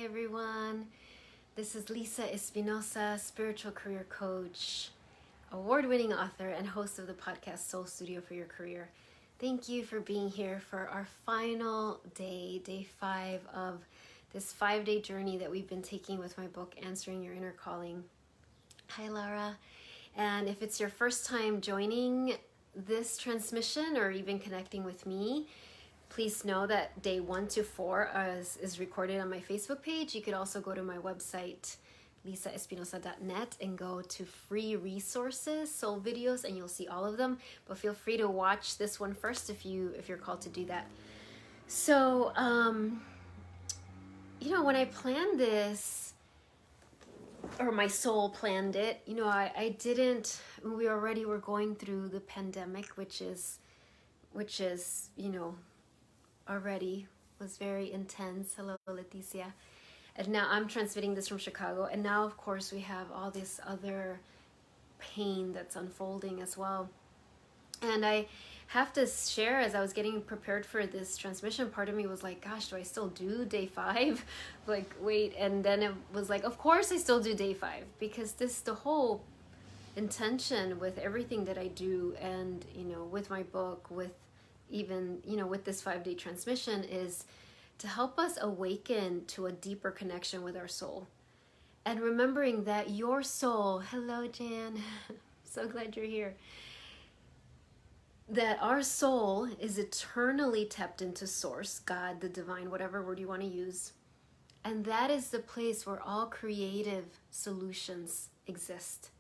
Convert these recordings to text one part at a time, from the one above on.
everyone. This is Lisa Espinosa, spiritual career coach, award-winning author, and host of the podcast Soul Studio for Your Career. Thank you for being here for our final day, day 5 of this 5-day journey that we've been taking with my book, Answering Your Inner Calling. Hi, Laura. And if it's your first time joining this transmission or even connecting with me, please know that day 1 to 4 is recorded on my Facebook page. You could also go to my website, lisaespinosa.net, and go to free resources, soul videos, and you'll see all of them. But feel free to watch this one first if you're called to do that. So, when I planned this, or my soul planned it, I didn't. We already were going through the pandemic, which is already was very intense. Hello, Leticia. And now I'm transmitting this from Chicago. And now, of course, we have all this other pain that's unfolding as well. And I have to share, as I was getting prepared for this transmission, part of me was like, gosh, do I still do day 5? Like, wait. And then it was like, of course I still do day 5, because the whole intention with everything that I do, and, with my book, with even, with this 5-day transmission, is to help us awaken to a deeper connection with our soul. And remembering that your soul, hello, Jan, so glad you're here, that our soul is eternally tapped into Source, God, the divine, whatever word you want to use. And that is the place where all creative solutions exist,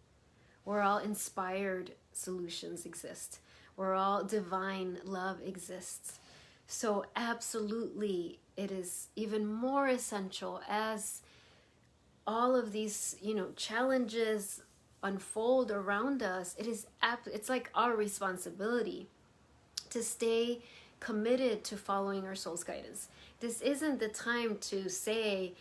where all inspired solutions exist, where all divine love exists. So absolutely, it is even more essential as all of these, challenges unfold around us. It's like our responsibility to stay committed to following our soul's guidance. This isn't the time to say,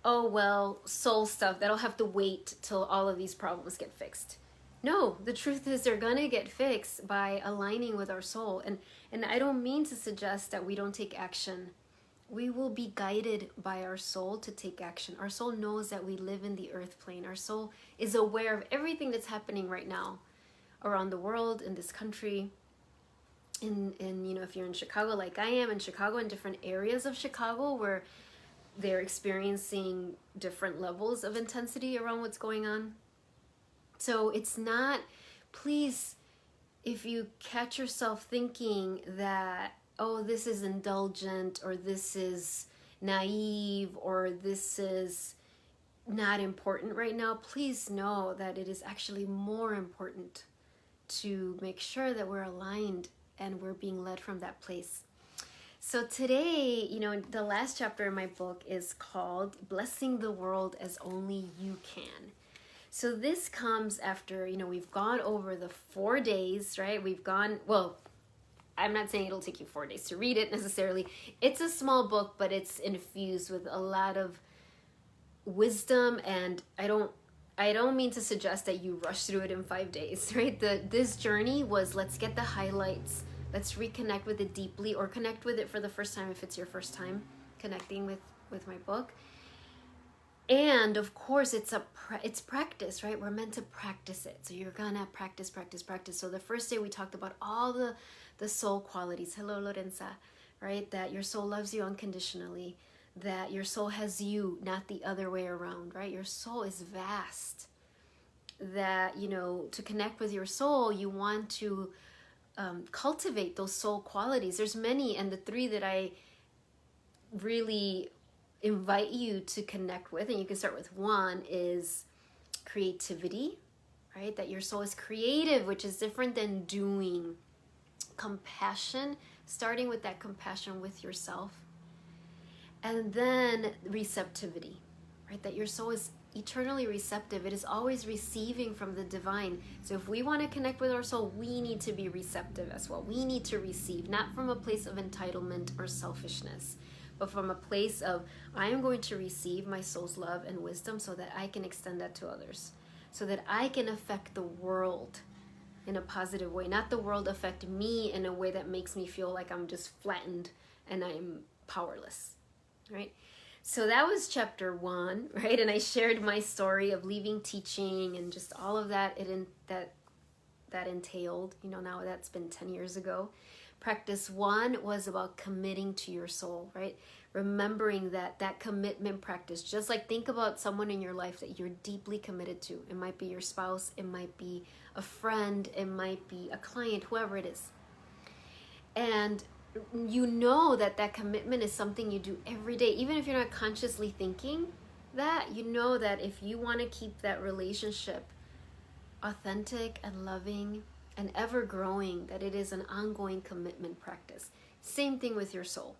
oh, well, soul stuff, that'll have to wait till all of these problems get fixed. No, the truth is they're going to get fixed by aligning with our soul. And I don't mean to suggest that we don't take action. We will be guided by our soul to take action. Our soul knows that we live in the earth plane. Our soul is aware of everything that's happening right now around the world, in this country. And if you're in Chicago like I am, in Chicago, in different areas of Chicago where they're experiencing different levels of intensity around what's going on. So it's not, please, if you catch yourself thinking that, oh, this is indulgent, or this is naive, or this is not important right now, please know that it is actually more important to make sure that we're aligned and we're being led from that place. So today, the last chapter in my book is called Blessing the World as Only You Can. So this comes after, we've gone over the 4 days, right? I'm not saying it'll take you 4 days to read it necessarily. It's a small book, but it's infused with a lot of wisdom, and I don't mean to suggest that you rush through it in 5 days, right? This journey was, let's get the highlights, let's reconnect with it deeply, or connect with it for the first time if it's your first time connecting with my book. And of course, it's practice, right? We're meant to practice it. So you're gonna practice. So the first day we talked about all the soul qualities. Hello, Lorenza, right? That your soul loves you unconditionally. That your soul has you, not the other way around, right? Your soul is vast. That, to connect with your soul, you want to cultivate those soul qualities. There's many, and the 3 that I really invite you to connect with, and you can start with 1, is creativity, right? That your soul is creative, which is different than doing. Compassion, starting with that compassion with yourself. And then receptivity, right? That your soul is eternally receptive. It is always receiving from the divine. So if we want to connect with our soul, we need to be receptive as well. We need to receive, not from a place of entitlement or selfishness, but from a place of, I am going to receive my soul's love and wisdom so that I can extend that to others, so that I can affect the world in a positive way, not the world affect me in a way that makes me feel like I'm just flattened and I'm powerless, right? So that was chapter 1, right? And I shared my story of leaving teaching and just all of that that entailed. Now that's been 10 years ago. Practice 1 was about committing to your soul, right? Remembering that commitment practice. Just like think about someone in your life that you're deeply committed to. It might be your spouse, it might be a friend, it might be a client, whoever it is. And you know that commitment is something you do every day, even if you're not consciously thinking that. You know that if you want to keep that relationship authentic and loving and ever growing, that it is an ongoing commitment practice. Same thing with your soul.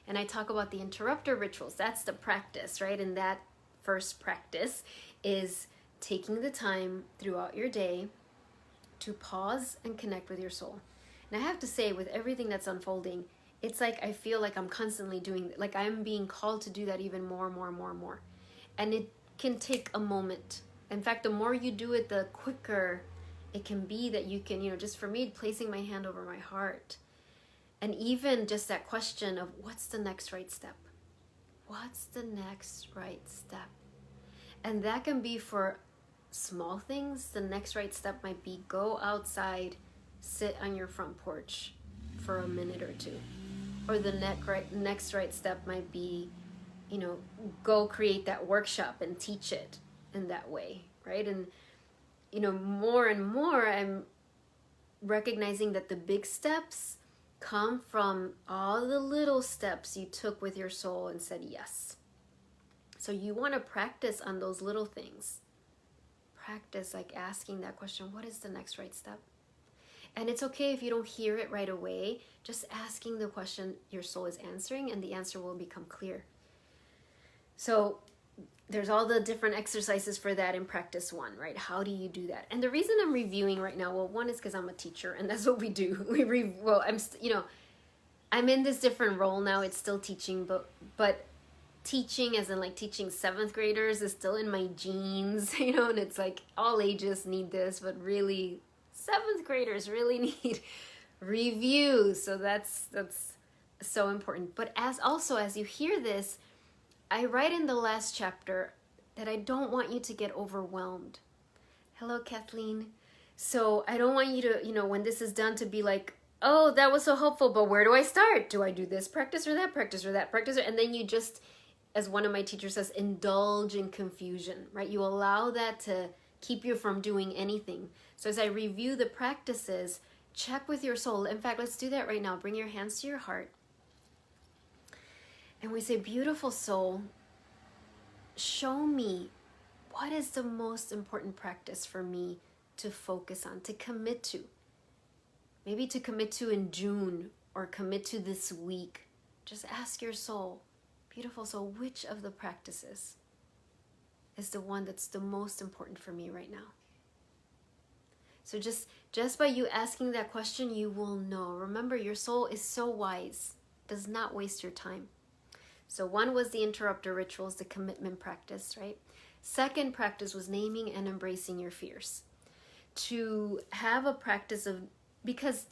And I talk about the interrupter rituals. That's the practice, right? And that first practice is taking the time throughout your day to pause and connect with your soul. And I have to say, with everything that's unfolding, it's like I feel like I'm constantly doing, like I'm being called to do that even more and more and more and more. And it can take a moment. In fact, the more you do it, the quicker it can be that you can, just for me, placing my hand over my heart. And even just that question of what's the next right step? What's the next right step? And that can be for small things. The next right step might be go outside, sit on your front porch for a minute or two. Or the next right step might be, go create that workshop and teach it in that way, right? And, more and more I'm recognizing that the big steps come from all the little steps you took with your soul and said yes. So you want to practice on those little things. Practice like asking that question, what is the next right step? And it's okay if you don't hear it right away. Just asking the question your soul is answering, and the answer will become clear. So there's all the different exercises for that in practice 1, right? How do you do that? And the reason I'm reviewing right now, well, one is because I'm a teacher, and that's what we do. I'm in this different role now. It's still teaching, but teaching as in like teaching 7th graders is still in my genes, and it's like all ages need this, but really 7th graders really need review. So that's so important. But as you hear this, I write in the last chapter that I don't want you to get overwhelmed. Hello, Kathleen. So I don't want you to, when this is done, to be like, oh, that was so helpful, but where do I start? Do I do this practice or that practice or that practice? And then you just, as one of my teachers says, indulge in confusion, right? You allow that to keep you from doing anything. So as I review the practices, check with your soul. In fact, let's do that right now. Bring your hands to your heart. And we say, beautiful soul, show me what is the most important practice for me to focus on, to commit to. Maybe to commit to in June or commit to this week. Just ask your soul, beautiful soul, which of the practices is the one that's the most important for me right now? So just by you asking that question, you will know. Remember, your soul is so wise, does not waste your time. So 1 was the interrupter rituals, the commitment practice, right? 2nd practice was naming and embracing your fears. To have a practice of, because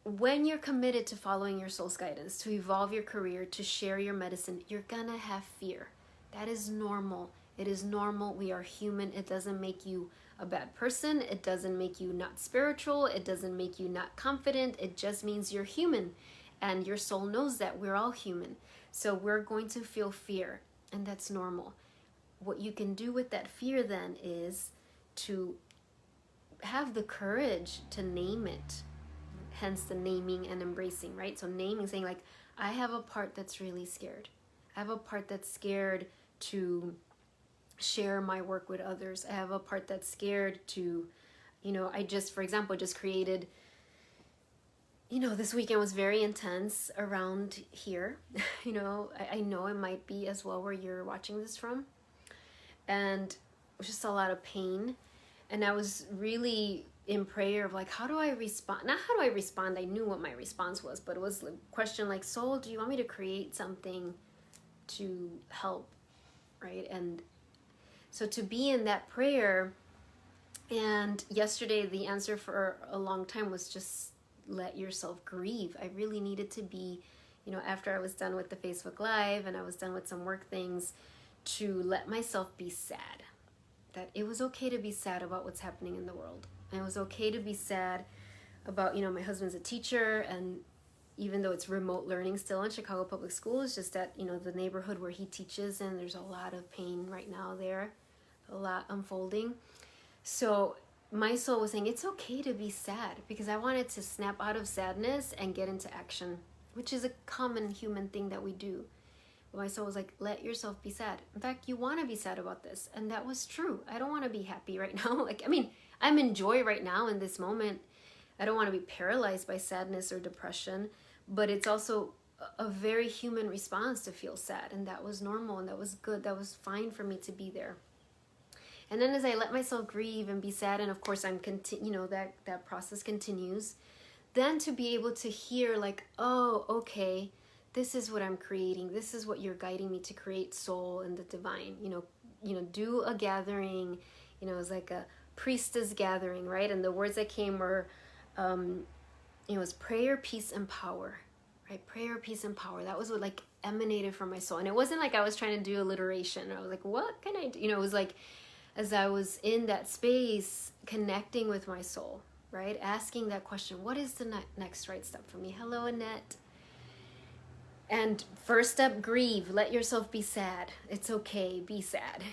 when you're committed to following your soul's guidance, to evolve your career, to share your medicine, you're gonna have fear. That is normal. It is normal. We are human. It doesn't make you a bad person. It doesn't make you not spiritual. It doesn't make you not confident. It just means you're human. And your soul knows that we're all human. So we're going to feel fear, and that's normal. What you can do with that fear then is to have the courage to name it. Hence the naming and embracing, right? So naming, saying like, I have a part that's really scared. I have a part that's scared to share my work with others. I have a part that's scared to, I just, for example, just created, this weekend was very intense around here. I know it might be as well where you're watching this from. And it was just a lot of pain. And I was really in prayer of like, how do I respond? Not how do I respond? I knew what my response was, but it was a question like, soul, do you want me to create something to help? Right? And so to be in that prayer, and yesterday the answer for a long time was just let yourself grieve. I really needed to be after I was done with the Facebook Live and I was done with some work things, to let myself be sad. That it was okay to be sad about what's happening in the world. And it was okay to be sad about, my husband's a teacher, and even though it's remote learning still in Chicago Public Schools, just that, the neighborhood where he teaches in, there's a lot of pain right now there, a lot unfolding. So my soul was saying, it's okay to be sad, because I wanted to snap out of sadness and get into action, which is a common human thing that we do. But my soul was like, let yourself be sad. In fact, you want to be sad about this. And that was true. I don't want to be happy right now. I'm in joy right now in this moment. I don't want to be paralyzed by sadness or depression, but it's also a very human response to feel sad. And that was normal, and that was good. That was fine for me to be there. And then as I let myself grieve and be sad, and of course that process continues, then to be able to hear like, oh, okay, this is what I'm creating. This is what you're guiding me to create, soul and the divine. Do a gathering. It was like a priestess gathering, right? And the words that came were, it was prayer, peace, and power, right? Prayer, peace, and power. That was what like emanated from my soul. And it wasn't like I was trying to do alliteration. I was like, what can I do? It was like, as I was in that space, connecting with my soul, right? Asking that question, what is the next right step for me? Hello, Annette. And first step, grieve. Let yourself be sad. It's okay, be sad,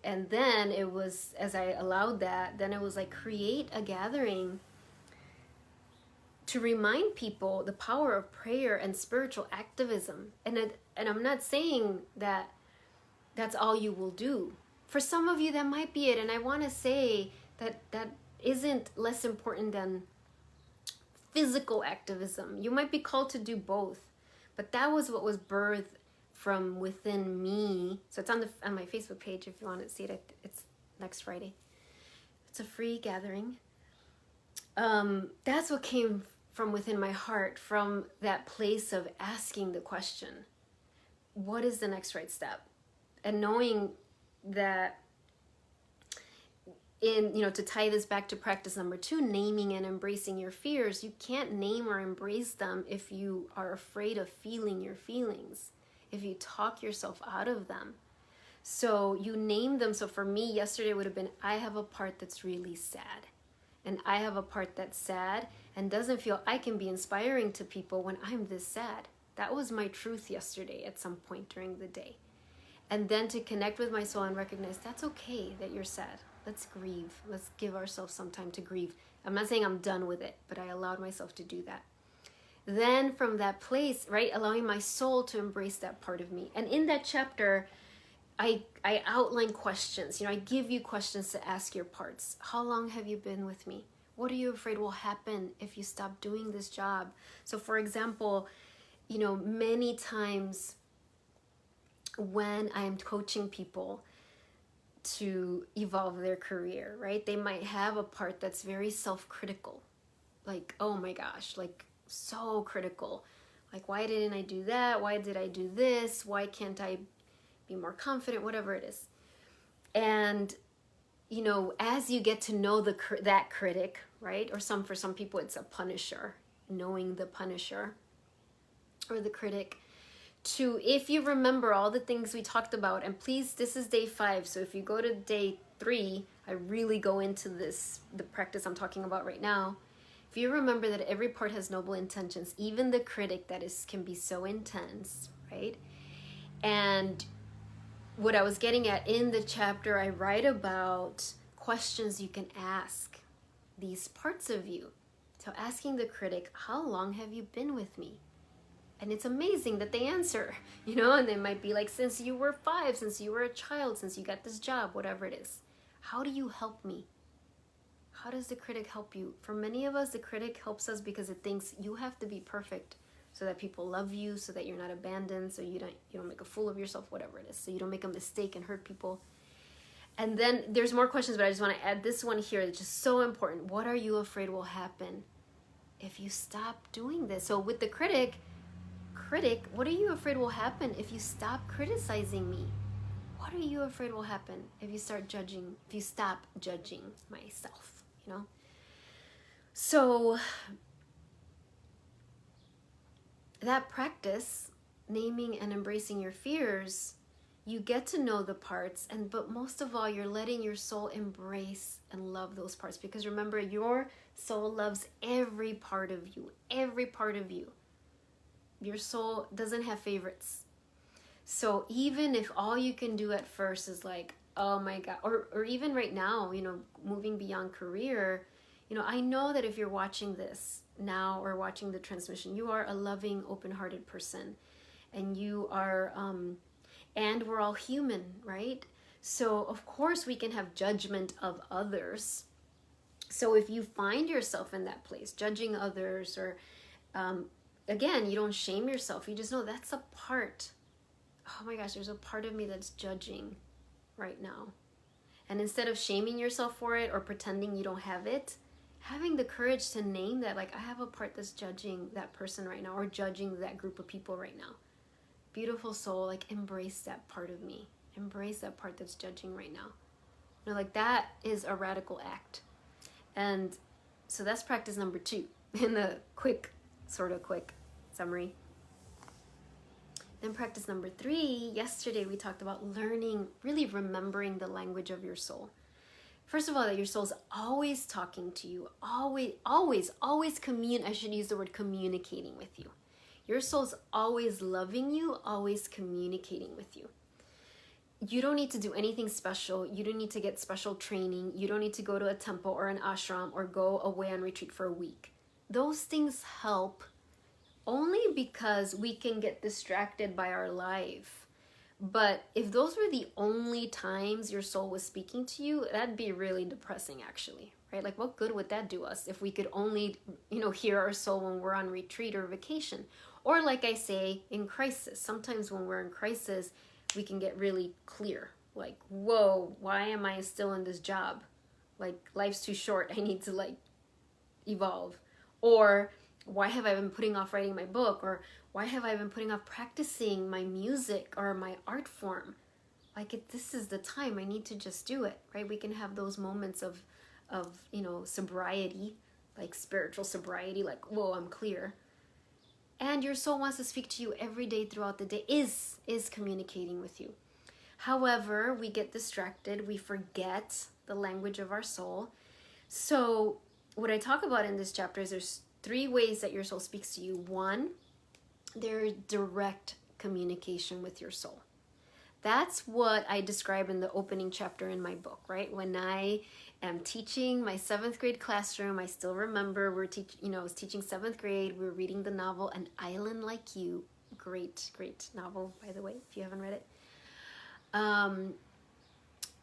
And then it was, as I allowed that, then it was like create a gathering to remind people the power of prayer and spiritual activism. And I'm not saying that that's all you will do. For some of you, that might be it. And I want to say that that isn't less important than physical activism. You might be called to do both. But that was what was birthed from within me. So it's on my Facebook page if you want to see it. It's next Friday. It's a free gathering. That's what came from within my heart, from that place of asking the question, what is the next right step? And knowing that to tie this back to practice number 2, naming and embracing your fears, you can't name or embrace them if you are afraid of feeling your feelings, if you talk yourself out of them. So you name them. So for me, yesterday would have been, I have a part that's really sad. And I have a part that's sad and doesn't feel I can be inspiring to people when I'm this sad. That was my truth yesterday at some point during the day. And then to connect with my soul and recognize that's okay that you're sad. Let's grieve. Let's give ourselves some time to grieve. I'm not saying I'm done with it, but I allowed myself to do that. Then from that place, right, allowing my soul to embrace that part of me. And in that chapter, I outline questions. I give you questions to ask your parts. How long have you been with me? What are you afraid will happen if you stop doing this job? So for example, many times when I'm coaching people to evolve their career, right? They might have a part that's very self-critical. Like, oh my gosh, like so critical. Like, why didn't I do that? Why did I do this? Why can't I be more confident? Whatever it is. And, as you get to know that critic, right? Or for some people, it's a punisher, knowing the punisher or the critic. If you remember all the things we talked about, and please, this is day 5, so if you go to day 3, I really go into the practice I'm talking about right now. If you remember that every part has noble intentions, even the critic can be so intense, right? And what I was getting at in the chapter, I write about questions you can ask these parts of you. So asking the critic, how long have you been with me? And it's amazing that they answer, and they might be like, since you were 5, since you were a child, since you got this job, whatever it is. How do you help me? How does the critic help you? For many of us, the critic helps us because it thinks you have to be perfect so that people love you, so that you're not abandoned, so you don't make a fool of yourself, whatever it is, so you don't make a mistake and hurt people. And then there's more questions, but I just want to add this one here. It's just so important. What are you afraid will happen if you stop doing this? So with the critic, what are you afraid will happen if you stop criticizing me? What are you afraid will happen if you stop judging myself, So that practice, naming and embracing your fears, you get to know the parts, but most of all, you're letting your soul embrace and love those parts. Because remember, your soul loves every part of you, every part of you. Your soul doesn't have favorites. So even if all you can do at first is like, oh my God, or even right now, moving beyond career, I know that if you're watching this now or watching the transmission, you are a loving, open-hearted person, and you are, and we're all human, right? So of course we can have judgment of others. So if you find yourself in that place, judging others, or again, you don't shame yourself. You just know that's a part. Oh my gosh, there's a part of me that's judging right now. And instead of shaming yourself for it or pretending you don't have it, having the courage to name that, like, I have a part that's judging that person right now, or judging that group of people right now. Beautiful soul, like, embrace that part of me. Embrace that part that's judging right now. Like, that is a radical act. And so that's practice number 2 in the quick summary. Then practice number 3, yesterday we talked about learning, really remembering the language of your soul. First of all, that your soul's always talking to you, always I should use the word communicating with you. Your soul's always loving you, always communicating with you. You don't need to do anything special. You don't need to get special training. You don't need to go to a temple or an ashram or go away on retreat for a week. Those things help only because we can get distracted by our life. But if those were the only times your soul was speaking to you, that'd be really depressing, actually, right? Like, what good would that do us if we could only, hear our soul when we're on retreat or vacation? Or like I say, in crisis. Sometimes when we're in crisis, we can get really clear. Like, whoa, why am I still in this job? Like, life's too short. I need to, evolve. Or, why have I been putting off writing my book? Or why have I been putting off practicing my music or my art form? This is the time. I need to just do it, right? We can have those moments of sobriety, like spiritual sobriety, like, whoa, I'm clear. And your soul wants to speak to you every day throughout the day, is communicating with you. However, we get distracted. We forget the language of our soul. So what I talk about in this chapter is there's 3 ways that your soul speaks to you. 1, there's direct communication with your soul. That's what I describe in the opening chapter in my book, right? When I am teaching my 7th grade classroom, I still remember I was teaching 7th grade. We were reading the novel An Island Like You. Great, great novel, by the way, if you haven't read it.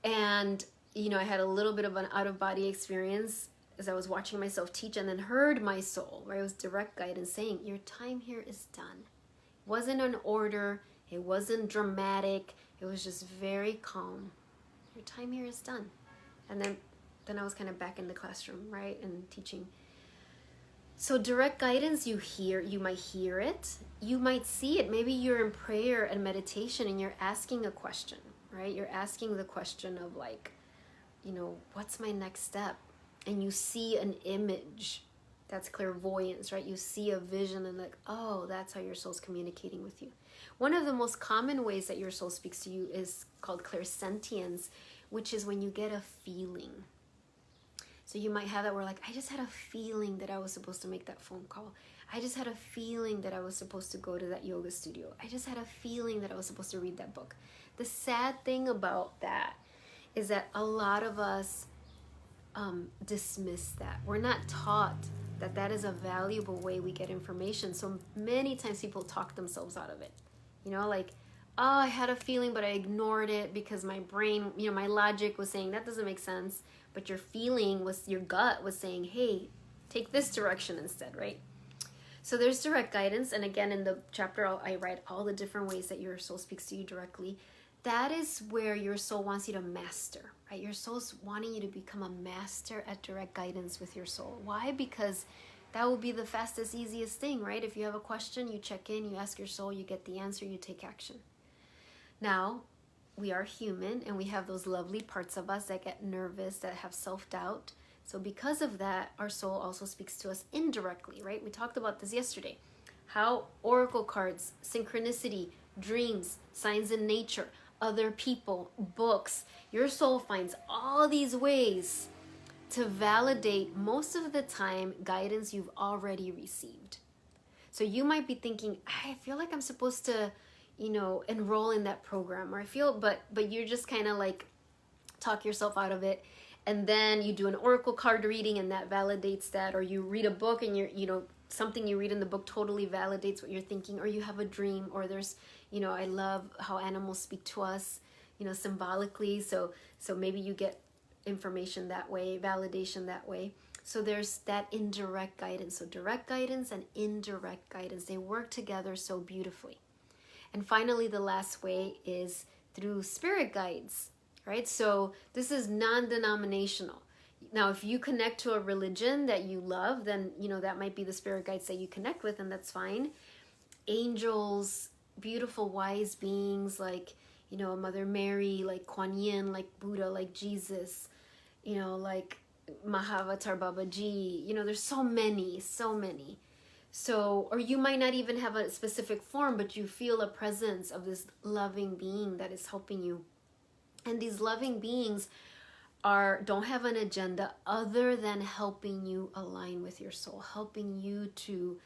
And, I had a little bit of an out-of-body experience as I was watching myself teach, and then heard my soul, where it was direct guidance saying, your time here is done. It wasn't an order. It wasn't dramatic. It was just very calm. Your time here is done. And then I was kind of back in the classroom, right, and teaching. So direct guidance, you might hear it. You might see it. Maybe you're in prayer and meditation and you're asking a question, right? You're asking the question of what's my next step? And you see an image. That's clairvoyance, right? You see a vision and oh, that's how your soul's communicating with you. One of the most common ways that your soul speaks to you is called clairsentience, which is when you get a feeling. So you might have that where I just had a feeling that I was supposed to make that phone call. I just had a feeling that I was supposed to go to that yoga studio. I just had a feeling that I was supposed to read that book. The sad thing about that is that a lot of us dismiss that. We're not taught that is a valuable way we get information. So many times people talk themselves out of it. Oh, I had a feeling, but I ignored it because my brain, my logic was saying that doesn't make sense. But your gut was saying, hey, take this direction instead, right? So there's direct guidance. And again, in the chapter, I write all the different ways that your soul speaks to you directly. That is where your soul wants you to master, right? Your soul's wanting you to become a master at direct guidance with your soul. Why? Because that will be the fastest, easiest thing, right? If you have a question, you check in, you ask your soul, you get the answer, you take action. Now, we are human and we have those lovely parts of us that get nervous, that have self-doubt. So because of that, our soul also speaks to us indirectly, right? We talked about this yesterday. How oracle cards, synchronicity, dreams, signs in nature, other people, books. Your soul finds all these ways to validate most of the time guidance you've already received. So you might be thinking, I feel like I'm supposed to, enroll in that program, or I feel, but you're just kind of like talk yourself out of it. And then you do an oracle card reading and that validates that, or you read a book and something you read in the book totally validates what you're thinking, or you have a dream, or there's, I love how animals speak to us, symbolically. So maybe you get information that way, validation that way. So there's that indirect guidance. So direct guidance and indirect guidance, they work together so beautifully. And finally, the last way is through spirit guides, right? So this is non-denominational. Now, if you connect to a religion that you love, then, that might be the spirit guides that you connect with, and that's fine. Angels, beautiful wise beings like, Mother Mary, like Kuan Yin, like Buddha, like Jesus, like Mahavatar Babaji, there's so many. So, or you might not even have a specific form, but you feel a presence of this loving being that is helping you. And these loving beings don't have an agenda other than helping you align with your soul, helping you to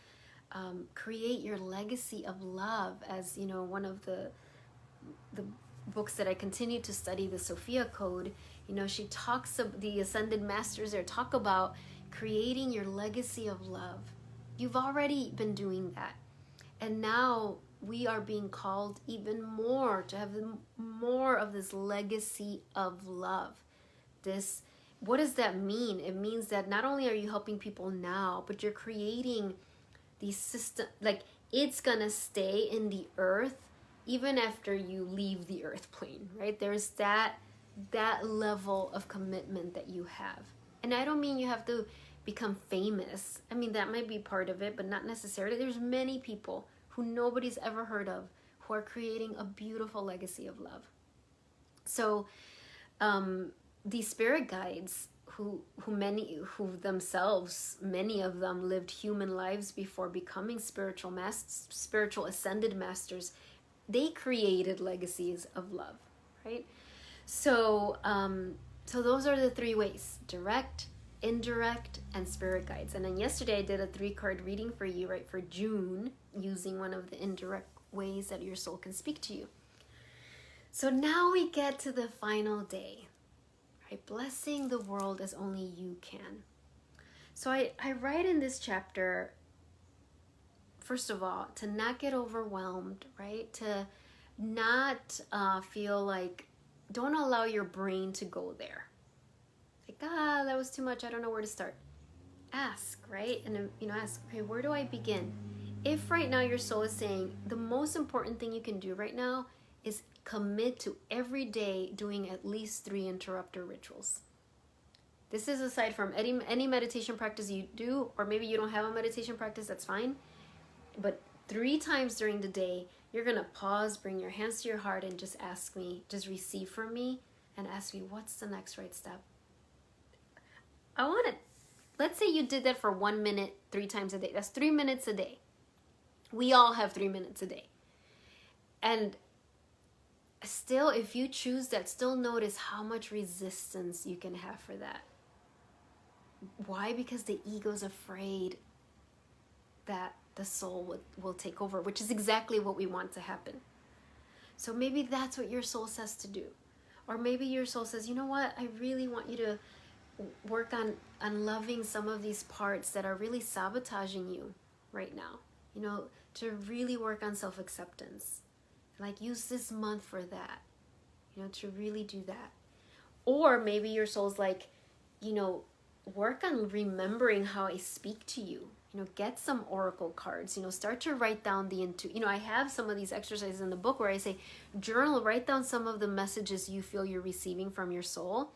create your legacy of love. As one of the books that I continue to study, the Sophia Code, she talks of the ascended masters there talk about creating your legacy of love. You've already been doing that, and now we are being called even more to have more of this legacy of love. What does that mean? It means that not only are you helping people now, but you're creating these systems, like it's gonna stay in the earth even after you leave the earth plane, right? There's that level of commitment that you have. And I don't mean you have to become famous. I mean, that might be part of it, but not necessarily. There's many people who nobody's ever heard of who are creating a beautiful legacy of love. So these spirit guides many of them lived human lives before becoming spiritual ascended masters. They created legacies of love, right? So those are the three ways: direct, indirect, and spirit guides. And then yesterday I did a 3-card reading for you, right, for June, using one of the indirect ways that your soul can speak to you. So now we get to the final day, right? Blessing the world as only you can. So I write in this chapter, first of all, to not get overwhelmed, right? To not feel like, don't allow your brain to go there. Like, that was too much. I don't know where to start. Ask, right? And, ask, okay, where do I begin? If right now your soul is saying the most important thing you can do right now is commit to every day doing at least 3 interrupter rituals. This is aside from any meditation practice you do, or maybe you don't have a meditation practice, that's fine. But 3 times during the day, you're going to pause, bring your hands to your heart, and just receive from me, and ask me, what's the next right step? Let's say you did that for 1 minute, 3 times a day. That's 3 minutes a day. We all have 3 minutes a day. And still, if you choose that, still notice how much resistance you can have for that. Why? Because the ego's afraid that the soul will take over, which is exactly what we want to happen. So maybe that's what your soul says to do. Or maybe your soul says, you know what, I really want you to work on loving some of these parts that are really sabotaging you right now. To really work on self-acceptance. Like, use this month for that, to really do that. Or maybe your soul's like, work on remembering how I speak to you. Get some oracle cards, start to write down I have some of these exercises in the book where I say, journal, write down some of the messages you feel you're receiving from your soul.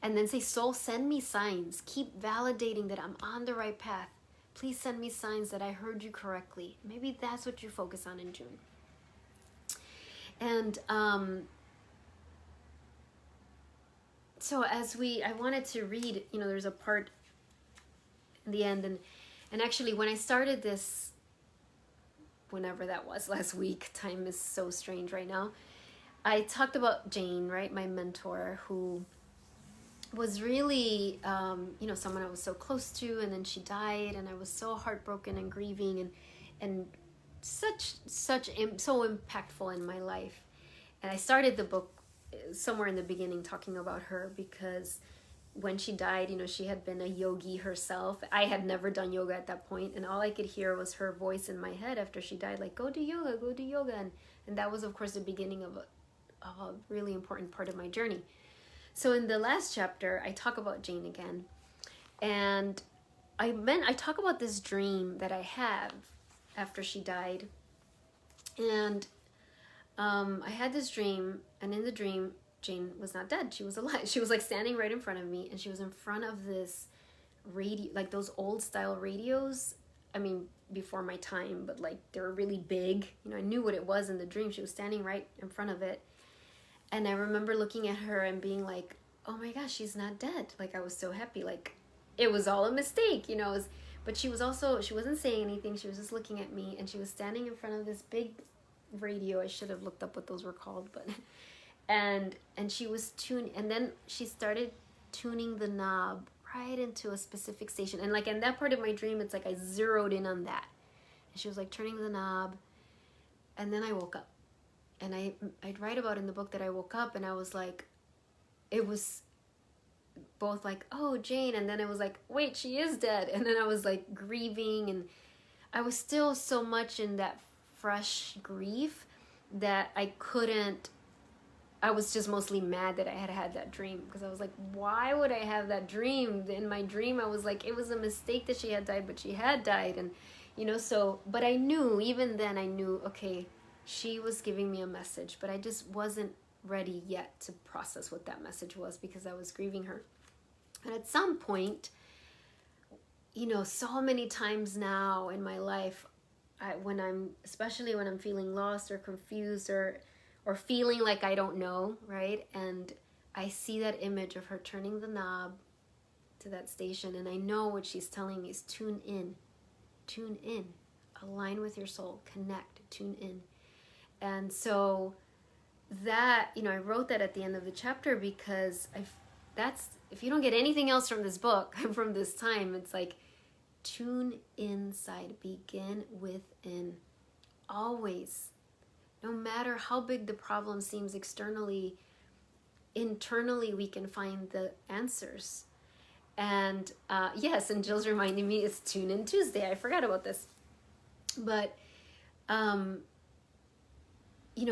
And then say, soul, send me signs. Keep validating that I'm on the right path. Please send me signs that I heard you correctly. Maybe that's what you focus on in June. And so I wanted to read, there's a part in the end, and actually when I started this whenever that was, last week. Time is so strange right now. I talked about Jane, right? My mentor, who was really, someone I was so close to, and then she died, and I was so heartbroken and grieving, and so impactful in my life. And I started the book somewhere in the beginning talking about her because when she died, she had been a yogi herself. I had never done yoga at that point, and all I could hear was her voice in my head after she died, like, go do yoga, go do yoga. And that was, of course, the beginning of a really important part of my journey. So in the last chapter, I talk about Jane again, and I talk about this dream that I had after she died. And I had this dream, and in the dream, Jane was not dead. She was alive. She was like standing right in front of me, and she was in front of this radio, like those old style radios. I mean, before my time, but like they were really big. I knew what it was in the dream. She was standing right in front of it. And I remember looking at her and being like, oh my gosh, she's not dead. Like, I was so happy. Like, it was all a mistake, but she wasn't saying anything. She was just looking at me, and she was standing in front of this big radio. I should have looked up what those were called, but and she was tuning, and then she started tuning the knob right into a specific station. And like in that part of my dream, it's like I zeroed in on that. And she was like turning the knob, and then I woke up. And I'd write about in the book that I woke up, and I was like, it was both like, oh, Jane, and then it was like, wait, she is dead. And then I was like grieving, and I was still so much in that fresh grief that I was just mostly mad that I had had that dream, because I was like, why would I have that dream? In my dream, I was like, it was a mistake that she had died, but she had died. And, but I knew, even then I knew, okay, she was giving me a message, but I just wasn't ready yet to process what that message was, because I was grieving her. And at some point, so many times now in my life, especially when I'm feeling lost or confused or feeling like I don't know, right? And I see that image of her turning the knob to that station, and I know what she's telling me is tune in, align with your soul, connect, tune in. And so that, I wrote that at the end of the chapter, because if you don't get anything else from this book, from this time, it's like, tune inside, begin within, always. No matter how big the problem seems externally, internally we can find the answers. And yes, and Jill's reminding me it's Tune In Tuesday. I forgot about this. But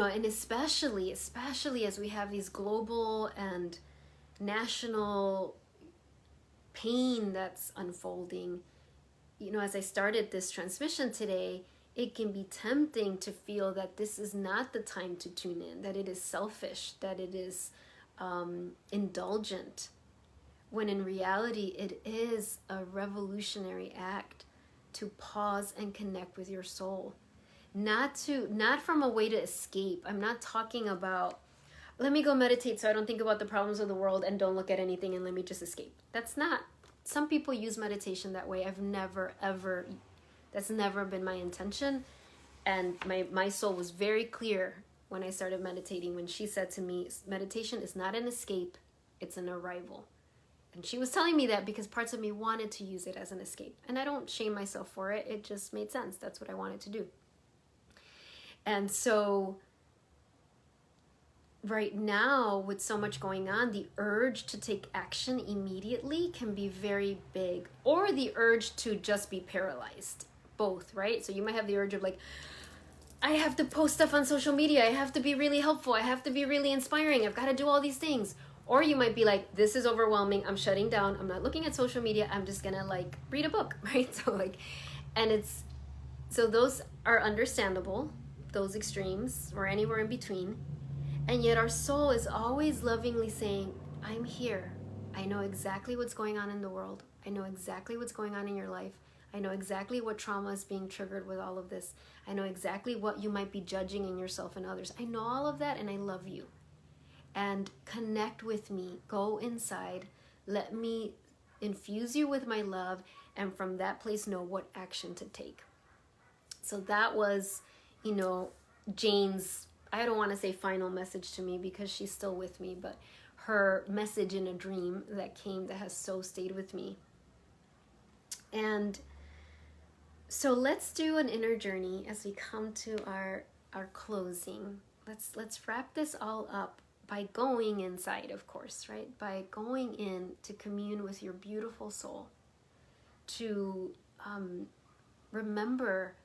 and especially as we have these global and national pain that's unfolding, as I started this transmission today, it can be tempting to feel that this is not the time to tune in, that it is selfish, that it is indulgent, when in reality it is a revolutionary act to pause and connect with your soul. Not from a way to escape. I'm not talking about, let me go meditate so I don't think about the problems of the world and don't look at anything and let me just escape. That's not, some people use meditation that way. That's never been my intention. And my soul was very clear when I started meditating, when she said to me, meditation is not an escape, it's an arrival. And she was telling me that because parts of me wanted to use it as an escape. And I don't shame myself for it. It just made sense. That's what I wanted to do. And so right now, with so much going on, the urge to take action immediately can be very big, or the urge to just be paralyzed. Both, right? So you might have the urge of like, I have to post stuff on social media. I have to be really helpful. I have to be really inspiring. I've got to do all these things. Or you might be like, this is overwhelming. I'm shutting down. I'm not looking at social media. I'm just going to like read a book, right? So those are understandable, those extremes, or anywhere in between. And yet our soul is always lovingly saying, I'm here. I know exactly what's going on in the world. I know exactly what's going on in your life. I know exactly what trauma is being triggered with all of this. I know exactly what you might be judging in yourself and others. I know all of that, and I love you. And connect with me. Go inside. Let me infuse you with my love, and from that place know what action to take. So that was, you know, Jane's, I don't want to say final message to me because she's still with me, but her message in a dream that came that has so stayed with me. And so let's do an inner journey as we come to our closing. Let's wrap this all up by going inside, of course, right? By going in to commune with your beautiful soul, to remember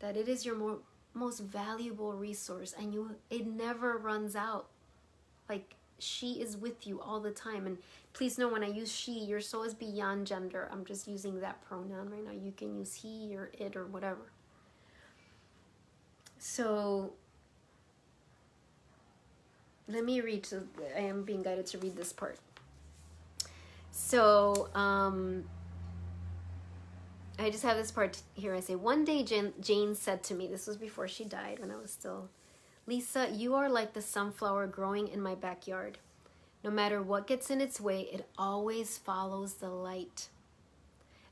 that it is your most valuable resource, and it never runs out. Like, she is with you all the time. And please know, when I use she, your soul is beyond gender. I'm just using that pronoun right now. You can use he or it or whatever. So let me read. I am being guided to read this part. So I just have this part here. I say, one day Jane said to me, this was before she died, when I was still, Lisa, you are like the sunflower growing in my backyard. No matter what gets in its way, it always follows the light.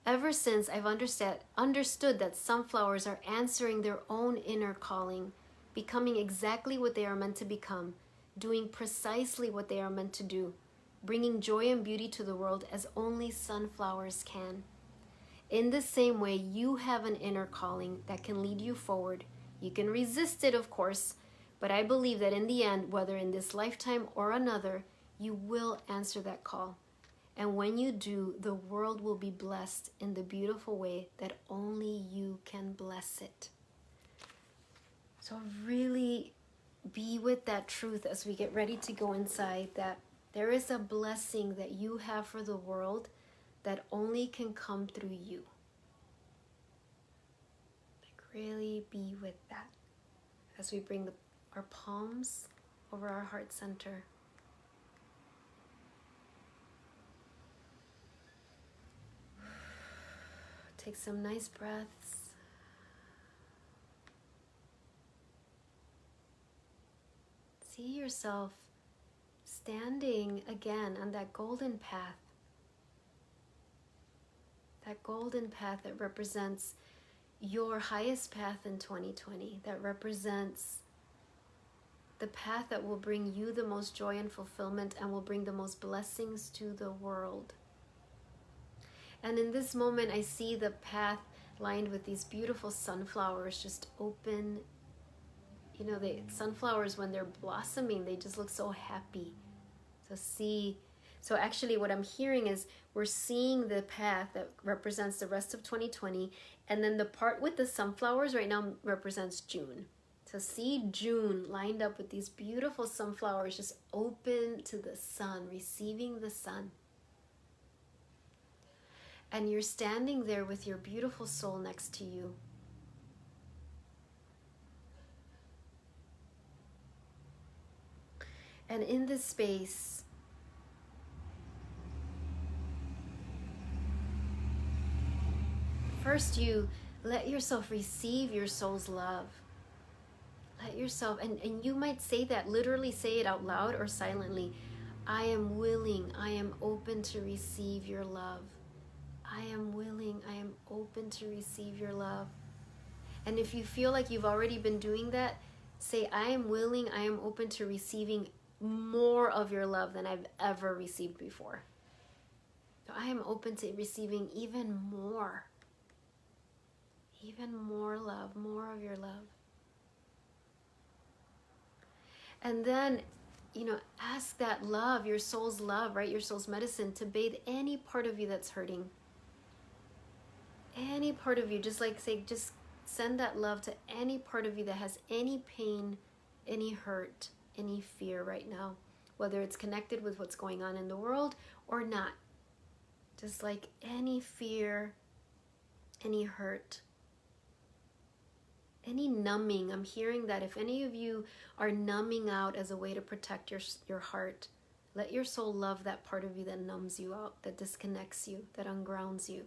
Ever since I've understood that sunflowers are answering their own inner calling, becoming exactly what they are meant to become, doing precisely what they are meant to do, bringing joy and beauty to the world as only sunflowers can. In the same way, you have an inner calling that can lead you forward. You can resist it, of course, but I believe that in the end, whether in this lifetime or another, you will answer that call. And when you do, the world will be blessed in the beautiful way that only you can bless it. So really be with that truth as we get ready to go inside, that there is a blessing that you have for the world that only can come through you. Like, really be with that as we bring our palms over our heart center. Take some nice breaths. See yourself standing again on that golden path. That golden path that represents your highest path in 2020. That represents the path that will bring you the most joy and fulfillment and will bring the most blessings to the world. And in this moment, I see the path lined with these beautiful sunflowers just open. You know, sunflowers, when they're blossoming, they just look so happy. So actually what I'm hearing is we're seeing the path that represents the rest of 2020. And then the part with the sunflowers right now represents June. So see June lined up with these beautiful sunflowers just open to the sun, receiving the sun. And you're standing there with your beautiful soul next to you. And in this space, first you let yourself receive your soul's love. Let yourself, and you might say that, literally say it out loud or silently. I am willing, I am open to receive your love. I am willing, I am open to receive your love. And if you feel like you've already been doing that, say, I am willing, I am open to receiving more of your love than I've ever received before. So I am open to receiving even more love, more of your love. And then, ask that love, your soul's love, right? Your soul's medicine, to bathe any part of you that's hurting. Any part of you, just send that love to any part of you that has any pain, any hurt, any fear right now, whether it's connected with what's going on in the world or not. Just like any fear, any hurt, any numbing. I'm hearing that if any of you are numbing out as a way to protect your heart, let your soul love that part of you that numbs you out, that disconnects you, that ungrounds you.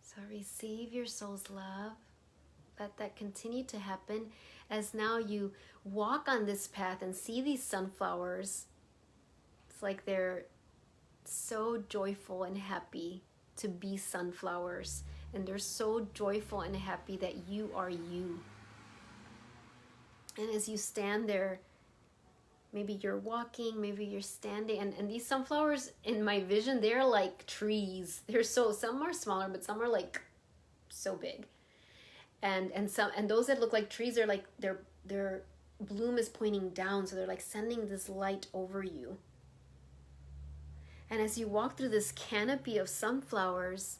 So receive your soul's love. Let that continue to happen as now you walk on this path and see these sunflowers. It's like they're so joyful and happy to be sunflowers. And they're so joyful and happy that you are you. And as you stand there, maybe you're walking, maybe you're standing, and these sunflowers in my vision, they're like trees. They're some are smaller, but some are like so big. And those that look like trees are like their bloom is pointing down, so they're like sending this light over you. And as you walk through this canopy of sunflowers,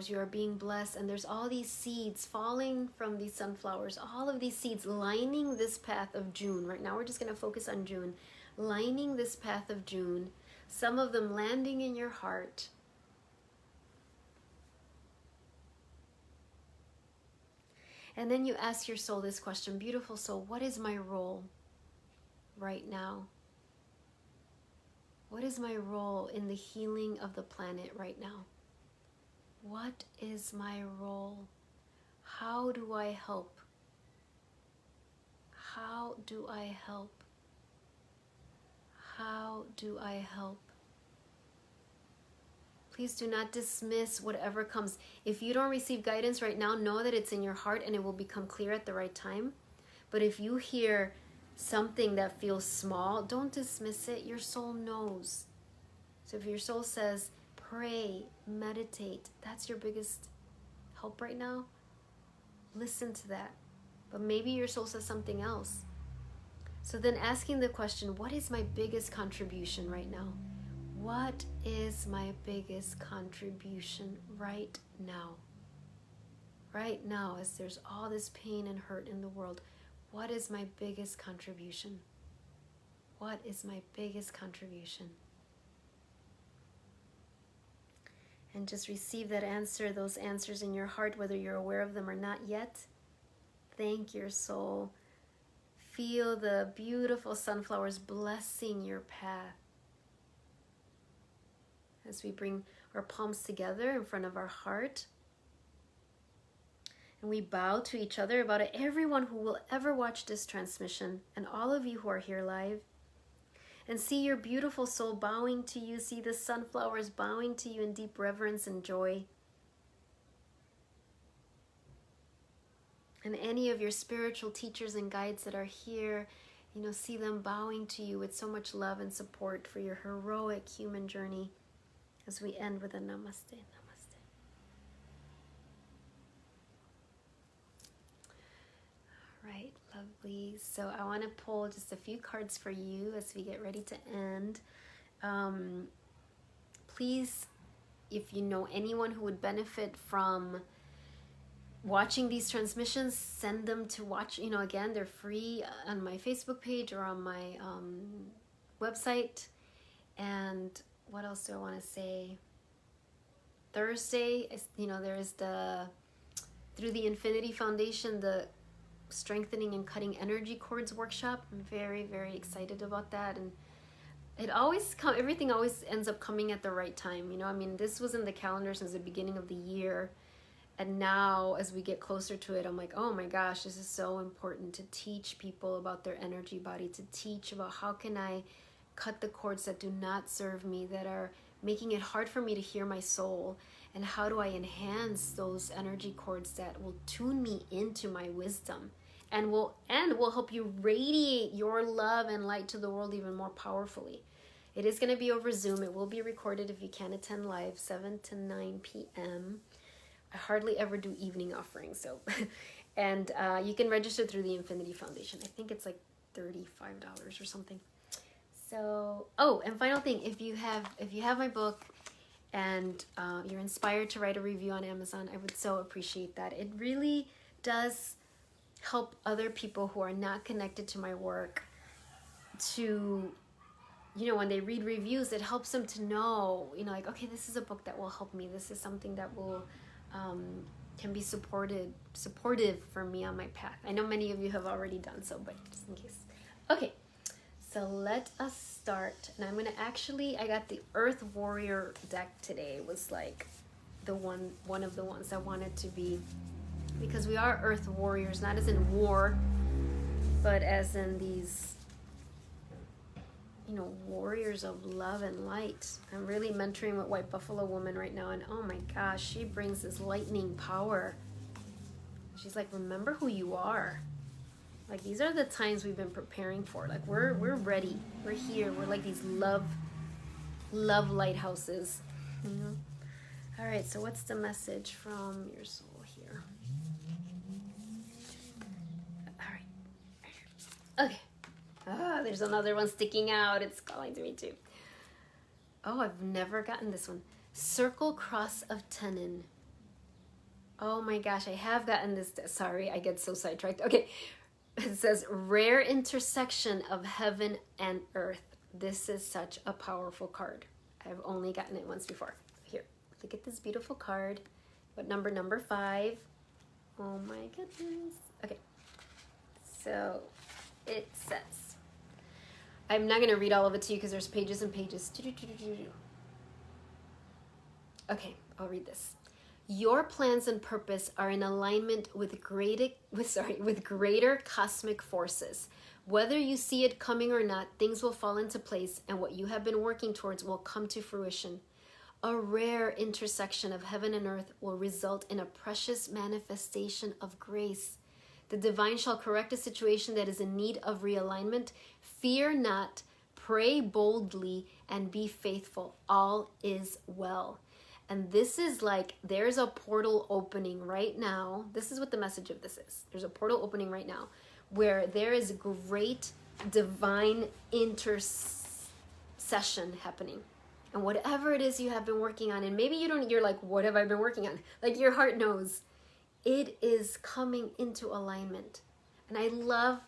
you are being blessed, and there's all these seeds falling from these sunflowers, all of these seeds lining this path of June. Right now we're just going to focus on June, lining this path of June, some of them landing in your heart. And then you ask your soul this question, beautiful soul, what is my role right now? What is my role in the healing of the planet right now? What is my role? How do I help? How do I help? How do I help? Please do not dismiss whatever comes. If you don't receive guidance right now, know that it's in your heart and it will become clear at the right time. But if you hear something that feels small, don't dismiss it. Your soul knows. So if your soul says, pray, meditate, that's your biggest help right now, listen to that. But maybe your soul says something else. So then asking the question, what is my biggest contribution right now? What is my biggest contribution right now? Right now, as there's all this pain and hurt in the world, what is my biggest contribution? What is my biggest contribution? And just receive that answer, those answers in your heart, whether you're aware of them or not yet. Thank your soul. Feel the beautiful sunflowers blessing your path. As we bring our palms together in front of our heart. And we bow to each other, bow to everyone who will ever watch this transmission, and all of you who are here live. And see your beautiful soul bowing to you. See the sunflowers bowing to you in deep reverence and joy. And any of your spiritual teachers and guides that are here, see them bowing to you with so much love and support for your heroic human journey. As we end with a namaste, namaste. All right, lovely. So I want to pull just a few cards for you as we get ready to end. Please, if you know anyone who would benefit from watching these transmissions, send them to watch. Again, they're free on my Facebook page or on my website. And what else do I want to say? Thursday, there is through the Infinity Foundation, the Strengthening and Cutting Energy Cords workshop. I'm very, very excited about that. And everything always ends up coming at the right time. This was in the calendar since the beginning of the year. And now, as we get closer to it, I'm like, oh my gosh, this is so important to teach people about their energy body, to teach about how can I cut the cords that do not serve me, that are making it hard for me to hear my soul, and how do I enhance those energy cords that will tune me into my wisdom and will help you radiate your love and light to the world even more powerfully. It is going to be over Zoom. It will be recorded if you can attend live, 7 to 9 p.m. I hardly ever do evening offerings, so and you can register through the Infinity Foundation. I think it's like $35 or something. So, and final thing, if you have my book and you're inspired to write a review on Amazon, I would so appreciate that. It really does help other people who are not connected to my work to, when they read reviews, it helps them to know, like, okay, this is a book that will help me. This is something that will can be supportive for me on my path. I know many of you have already done so, but just in case. Okay. So let us start. And I'm gonna actually, I got the Earth Warrior deck today. It was like the one of the ones I wanted to be, because we are Earth Warriors, not as in war, but as in these, you know, warriors of love and light. I'm really mentoring with White Buffalo Woman right now, and oh my gosh, she brings this lightning power. She's like, remember who you are. Like, these are the times we've been preparing for. Like, we're ready. We're here. We're like these love lighthouses. You know? All right, so what's the message from your soul here? All right. Okay. Ah, there's another one sticking out. It's calling to me too. Oh, I've never gotten this one. Circle Cross of Tenon. Oh my gosh, I have gotten this. Sorry, I get so sidetracked. Okay. It says, rare intersection of heaven and earth. This is such a powerful card. I've only gotten it once before. Here, look at this beautiful card. What number? Number 5. Oh my goodness. Okay. So it says, I'm not going to read all of it to you because there's pages and pages. Okay, I'll read this. Your plans and purpose are in alignment with greater cosmic forces. Whether you see it coming or not, things will fall into place, and what you have been working towards will come to fruition. A rare intersection of heaven and earth will result in a precious manifestation of grace. The divine shall correct a situation that is in need of realignment. Fear not, pray boldly, and be faithful. All is well. And this is like, there's a portal opening right now. This is what the message of this is. There's a portal opening right now where there is great divine intercession happening. And whatever it is you have been working on, and maybe you're like, what have I been working on? Like, your heart knows. It is coming into alignment. And I love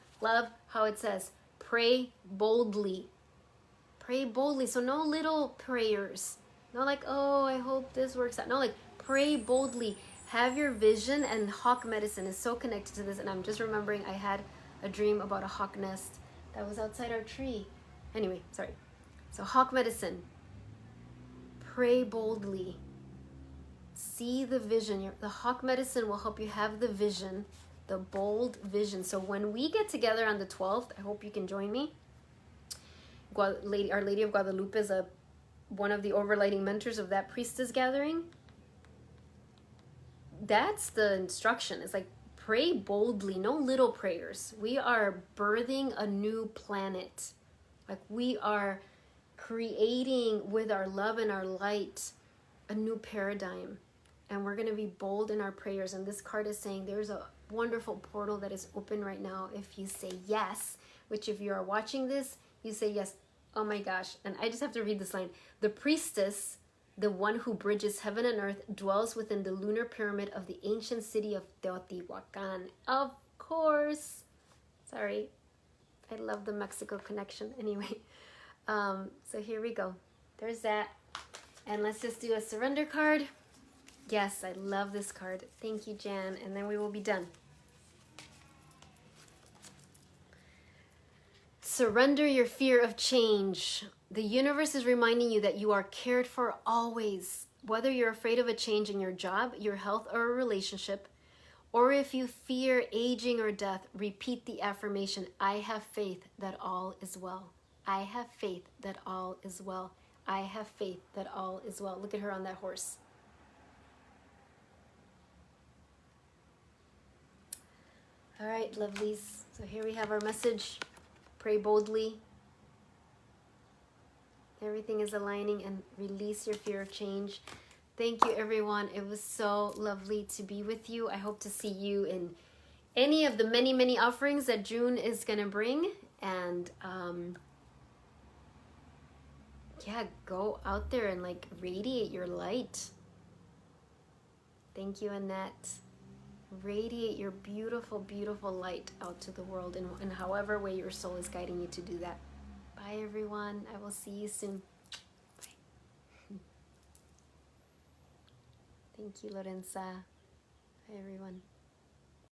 how it says, pray boldly. Pray boldly. So no little prayers. Not like, oh, I hope this works out. No, like, pray boldly. Have your vision, and hawk medicine is so connected to this. And I'm just remembering I had a dream about a hawk nest that was outside our tree. Anyway, sorry. So hawk medicine. Pray boldly. See the vision. The hawk medicine will help you have the vision, the bold vision. So when we get together on the 12th, I hope you can join me. Our Lady of Guadalupe is one of the overlighting mentors of that priestess gathering. That's the instruction. It's like, pray boldly, no little prayers. We are birthing a new planet. Like, we are creating with our love and our light a new paradigm. And we're going to be bold in our prayers. And this card is saying there's a wonderful portal that is open right now if you say yes, which if you are watching this, you say yes. Oh my gosh. And I just have to read this line. The priestess, the one who bridges heaven and earth, dwells within the lunar pyramid of the ancient city of Teotihuacan. Of course. Sorry. I love the Mexico connection. Anyway. So here we go. There's that. And let's just do a surrender card. Yes, I love this card. Thank you, Jan. And then we will be done. Surrender your fear of change. The universe is reminding you that you are cared for always. Whether you're afraid of a change in your job, your health, or a relationship, or if you fear aging or death, repeat the affirmation, I have faith that all is well. I have faith that all is well. I have faith that all is well. Look at her on that horse. All right, lovelies. So here we have our message. Pray boldly. Everything is aligning, and release your fear of change. Thank you, everyone. It was so lovely to be with you. I hope to see you in any of the many, many offerings that June is going to bring. And yeah, go out there and like radiate your light. Thank you, Annette. Radiate your beautiful, beautiful light out to the world in however way your soul is guiding you to do that. Bye, everyone. I will see you soon. Bye. Thank you, Lorenza. Bye, everyone.